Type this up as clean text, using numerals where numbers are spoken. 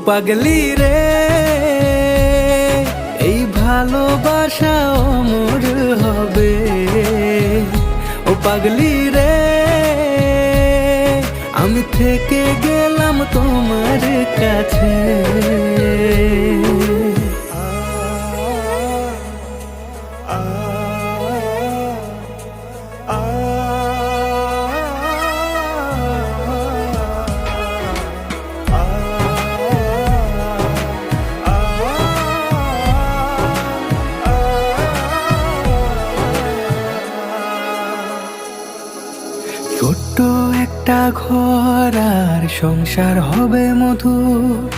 পাগলি রে, এই ভালোবাসা অমর হবে। ও পাগলি রে, আমি থেকে গেলাম তোমার কাছে। ছোট্ট একটা ঘর আর সংসার হবে মধুর,